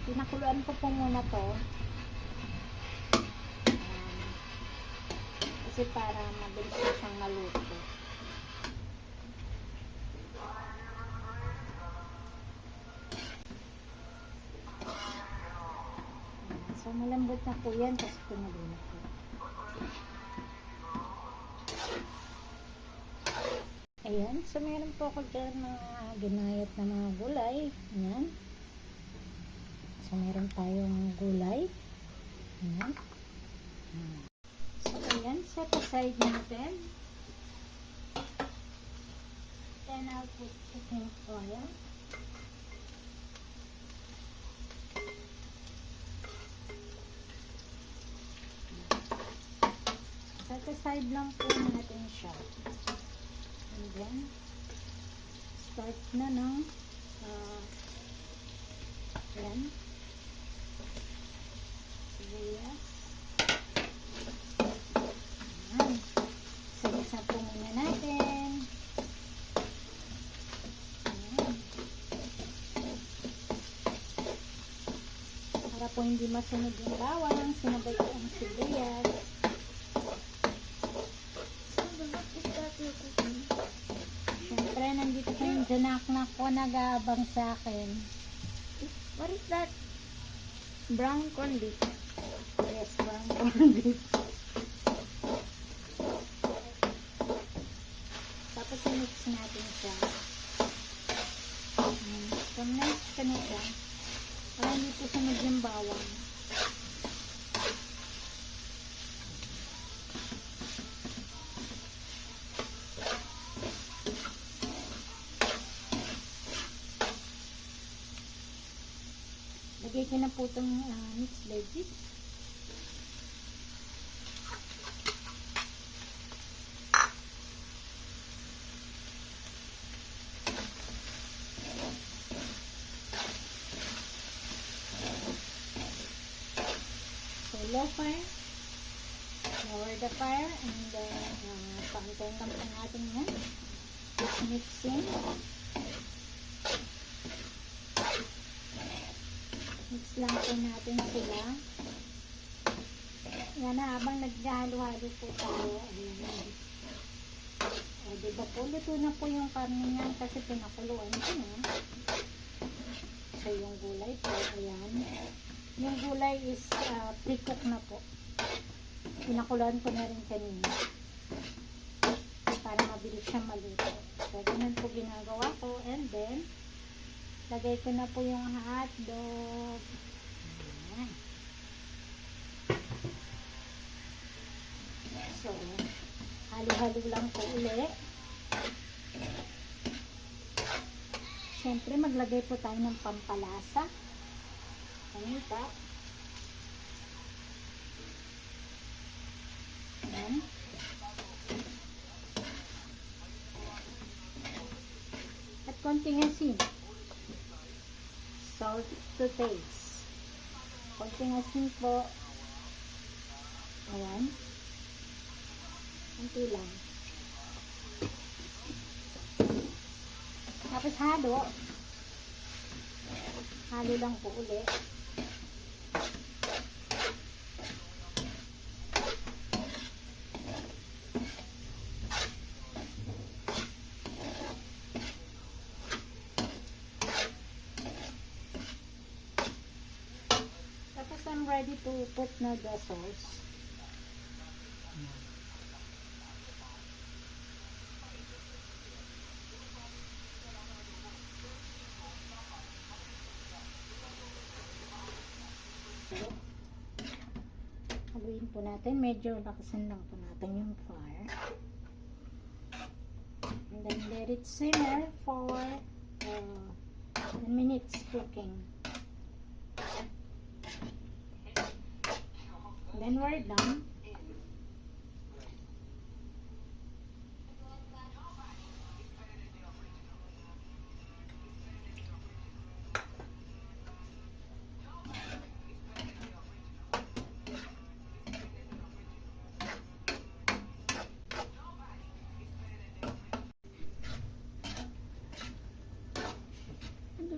Pinakuluan ko po muna to. Kasi para mabilis na siyang maluto. So, malambot na po yan. Tapos pinalo na po. Ayan. So, meron po ako dyan mga ginayat na mga gulay. Ayan. So, meron tayong gulay. Ayan. So, ayan. Set aside natin. Then, I'll put cooking oil. Set aside lang po natin siya. And then, start na ng yan. Sibuyas. Ayan. Sagisa po muna natin. Ayan. Para po hindi masunog yung bawang, sinabay ko ang sibuyas. Siyempre, nandito po yung janak-nak ko nag-aabang sa akin. What is that? Brown corn beef. Yes, brown corn beef. Tapos i-mix natin siya. Kung na-mix ka na siya, para hindi po sunog yung bawang. Lagay ko na po itong mixed veggies. So, low fire. Lower the fire and then paantayin lang po natin yan. Just mixing. Mix lang po natin sila. Yan na, habang naghalo-halo po tayo. Ayan. O, diba po, luto na po yung karne niyan kasi pinakuluan ko na. So, yung gulay po, ayan. Yung gulay is pre-cook na po. Pinakuluan ko na rin kanina. Para mabilis siyang maluto. So, ganun po ginagawa ko. And then, lagay ko na po yung hotdog. Ayan. So, halo-halo lang po ulit. Siyempre, maglagay po tayo ng pampalasa. Paminta. Ayan. At konting asin. Salt to taste. Konting asin po. Ayan. Konti lang. Tapos halo. Halo lang po ulit. I'm ready to put na the sauce. Haluin po natin. Medyo lakasan lang po natin yung fire. And then let it simmer for 10 minutes cooking. Then we're done.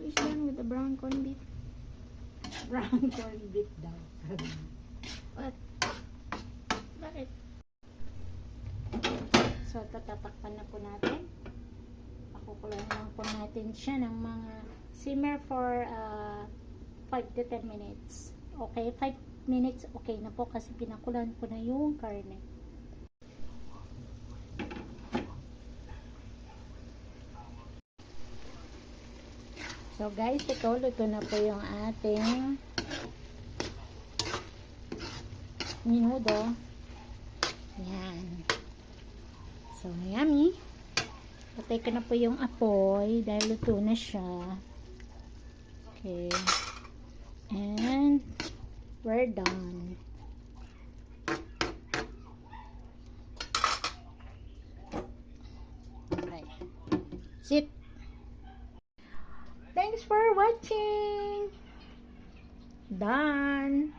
Is done with the brown corn beef. Brown corn beef daw. What? Bakit? So, tatatakpan na po natin. Pakukuluan lang po natin siya ng mga simmer for 5 to 10 minutes. Okay, 5 minutes okay na po kasi pinakulan ko na yung karne. So guys, ito luto na po yung ating menudo. Yan. So, yummy. Patay ko na po yung apoy dahil luto na siya. Okay. And we're done. Okay. Sit. Thanks for watching. Done.